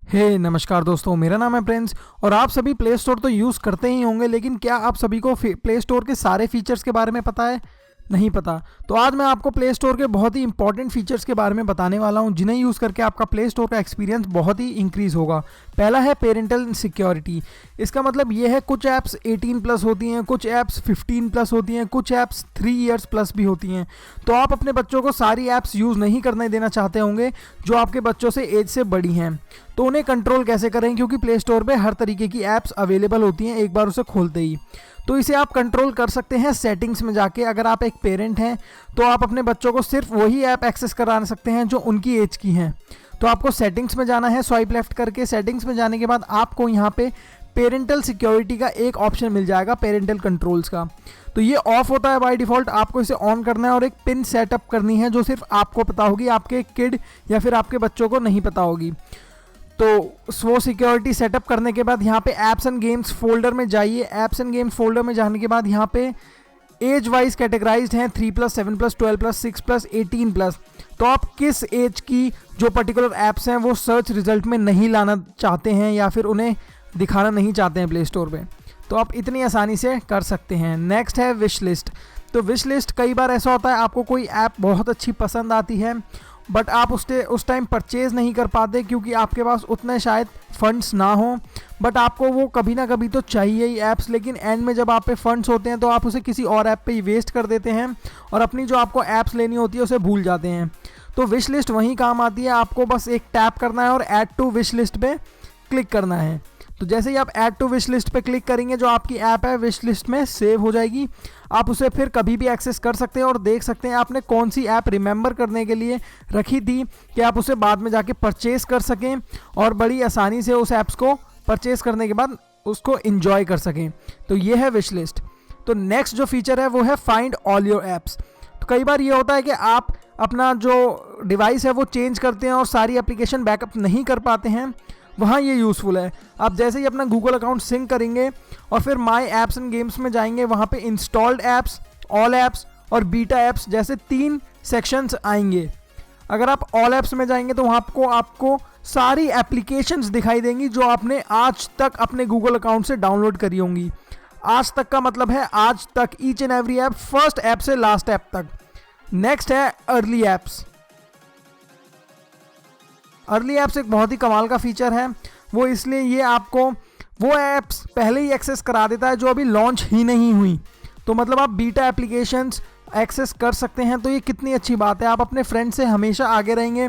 नमस्कार दोस्तों, मेरा नाम है प्रिंस और आप सभी प्ले स्टोर तो यूज़ करते ही होंगे, लेकिन क्या आप सभी को प्ले स्टोर के सारे फीचर्स के बारे में पता है? नहीं पता। तो आज मैं आपको प्ले स्टोर के बहुत ही इंपॉर्टेंट फीचर्स के बारे में बताने वाला हूं, जिन्हें यूज़ करके आपका प्ले स्टोर का एक्सपीरियंस बहुत ही इंक्रीज़ होगा। पहला है पेरेंटल सिक्योरिटी। इसका मतलब ये है कुछ ऐप्स 18 प्लस होती हैं, कुछ ऐप्स 15 प्लस होती हैं, कुछ ऐप्स 3 इयर्स प्लस भी होती हैं। तो आप अपने बच्चों को सारी ऐप्स यूज़ नहीं करने देना चाहते होंगे जो आपके बच्चों से एज से बड़ी हैं। तो उन्हें कंट्रोल कैसे करें, क्योंकि प्ले स्टोर पे हर तरीके की ऐप्स अवेलेबल होती हैं एक बार उसे खोलते ही। तो इसे आप कंट्रोल कर सकते हैं सेटिंग्स में जाके। अगर आप एक पेरेंट हैं तो आप अपने बच्चों को सिर्फ वही ऐप एक्सेस करा सकते हैं जो उनकी एज की हैं। तो आपको सेटिंग्स में जाना है, स्वाइप लेफ्ट करके। सेटिंग्स में जाने के बाद आपको यहाँ पे पेरेंटल सिक्योरिटी का एक ऑप्शन मिल जाएगा, पेरेंटल कंट्रोल्स का। तो ये ऑफ होता है बाय डिफ़ॉल्ट, आपको इसे ऑन करना है और एक पिन सेटअप करनी है जो सिर्फ आपको पता होगी, आपके किड या फिर आपके बच्चों को नहीं पता होगी। तो वो सिक्योरिटी सेटअप करने के बाद यहाँ पे ऐप्स एंड गेम्स फोल्डर में जाइए। ऐप्स एंड गेम्स फोल्डर में जाने के बाद यहाँ पे एज वाइज कैटेगराइज्ड हैं 3+, 7+, 12+, 6+, 18+। तो आप किस एज की जो पर्टिकुलर ऐप्स हैं वो सर्च रिजल्ट में नहीं लाना चाहते हैं या फिर उन्हें दिखाना नहीं चाहते हैं प्ले स्टोर पे, तो आप इतनी आसानी से कर सकते हैं। नेक्स्ट है विश लिस्ट। तो विश लिस्ट, कई बार ऐसा होता है आपको कोई ऐप बहुत अच्छी पसंद आती है बट आप उस टाइम परचेज़ नहीं कर पाते क्योंकि आपके पास उतने शायद फंड्स ना हो, बट आपको वो कभी ना कभी तो चाहिए ही ऐप्स। लेकिन एंड में जब आप पे फंड्स होते हैं तो आप उसे किसी और ऐप पे ही वेस्ट कर देते हैं और अपनी जो आपको ऐप्स लेनी होती है उसे भूल जाते हैं। तो विश लिस्ट वहीं काम आती है। आपको बस एक टैप करना है और ऐड टू विश लिस्ट पे क्लिक करना है। तो जैसे ही आप ऐड टू विश लिस्ट पे क्लिक करेंगे, जो आपकी ऐप है विश लिस्ट में सेव हो जाएगी। आप उसे फिर कभी भी एक्सेस कर सकते हैं और देख सकते हैं आपने कौन सी ऐप रिमेंबर करने के लिए रखी थी कि आप उसे बाद में जाके परचेस कर सकें और बड़ी आसानी से उस ऐप्स को परचेस करने के बाद उसको इंजॉय कर सकें। तो ये है विश लिस्ट। तो नेक्स्ट जो फीचर है वो है फाइंड ऑल योर ऐप्स। तो कई बार ये होता है कि आप अपना जो डिवाइस है वो चेंज करते हैं और सारी एप्लीकेशन बैकअप नहीं कर पाते हैं, वहाँ ये यूज़फुल है। आप जैसे ही अपना गूगल अकाउंट सिंक करेंगे और फिर माय ऐप्स एंड गेम्स में जाएंगे, वहाँ पे इंस्टॉल्ड ऐप्स, ऑल ऐप्स और बीटा ऐप्स जैसे 3 सेक्शंस आएंगे। अगर आप ऑल ऐप्स में जाएंगे तो वहाँ आपको सारी एप्लीकेशंस दिखाई देंगी जो आपने आज तक अपने गूगल अकाउंट से डाउनलोड करी होंगी। आज तक का मतलब है आज तक, each and every app, first app से लास्ट ऐप तक। नेक्स्ट है अर्ली ऐप्स। अर्ली ऐप्स एक बहुत ही कमाल का फीचर है। वो इसलिए ये आपको वो ऐप्स पहले ही एक्सेस करा देता है जो अभी लॉन्च ही नहीं हुई। तो मतलब आप बीटा एप्लीकेशंस एक्सेस कर सकते हैं। तो ये कितनी अच्छी बात है, आप अपने फ्रेंड से हमेशा आगे रहेंगे।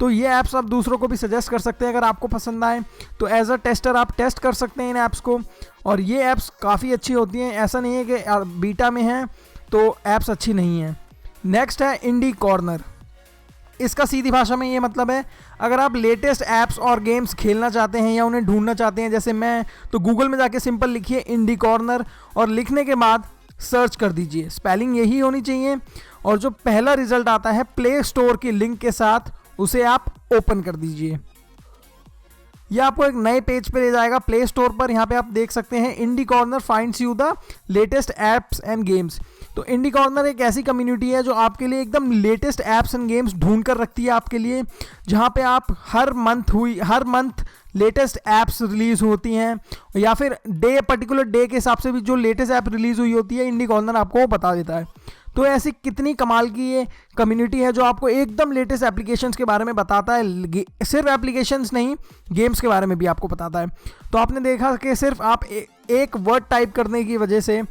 तो ये ऐप्स आप दूसरों को भी सजेस्ट कर सकते हैं अगर आपको पसंद आए। तो एज अ टेस्टर आप टेस्ट कर सकते हैं इन ऐप्स को, और ये ऐप्स काफ़ी अच्छी होती हैं। ऐसा नहीं है कि बीटा में हैं तो ऐप्स अच्छी नहीं हैं। नेक्स्ट है इंडी कॉर्नर। इसका सीधी भाषा में ये मतलब है, अगर आप लेटेस्ट ऐप्स और गेम्स खेलना चाहते हैं या उन्हें ढूंढना चाहते हैं जैसे मैं, तो गूगल में जाके सिंपल लिखिए इंडी कॉर्नर और लिखने के बाद सर्च कर दीजिए। स्पेलिंग यही होनी चाहिए और जो पहला रिजल्ट आता है प्ले स्टोर की लिंक के साथ, उसे आप ओपन कर दीजिए। यह आपको एक नए पेज पे ले जाएगा प्ले स्टोर पर। यहाँ पे आप देख सकते हैं indie corner finds you the latest apps and games. तो इंडी कॉर्नर एक ऐसी कम्युनिटी है जो आपके लिए एकदम लेटेस्ट ऐप्स एंड गेम्स ढूंढ कर रखती है आपके लिए, जहाँ पे आप हर मंथ लेटेस्ट ऐप्स रिलीज़ होती हैं या फिर पर्टिकुलर डे के हिसाब से भी जो लेटेस्ट ऐप रिलीज़ हुई होती है इंडी कॉर्नर आपको बता देता है। तो ऐसी कितनी कमाल की ये कम्युनिटी है जो आपको एकदम लेटेस्ट एप्लीकेशंस के बारे में बताता है। सिर्फ एप्लीकेशंस नहीं, गेम्स के बारे में भी आपको बताता है। तो आपने देखा कि सिर्फ आप एक वर्ड टाइप करने की वजह से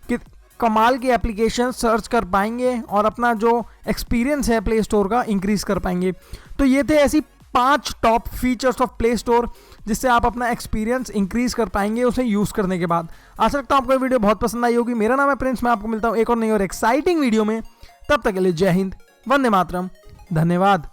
कि कमाल की एप्लीकेशन सर्च कर पाएंगे और अपना जो एक्सपीरियंस है प्ले स्टोर का इंक्रीज कर पाएंगे। तो ये थे ऐसी 5 top features of play store जिससे आप अपना एक्सपीरियंस इंक्रीज कर पाएंगे उसे यूज़ करने के बाद। आशा रखता हूँ आपको ये वीडियो बहुत पसंद आई होगी। मेरा नाम है प्रिंस, मैं आपको मिलता हूँ एक और नई और एक्साइटिंग वीडियो में। तब तक के लिए जय हिंद, वंदे मातरम, धन्यवाद।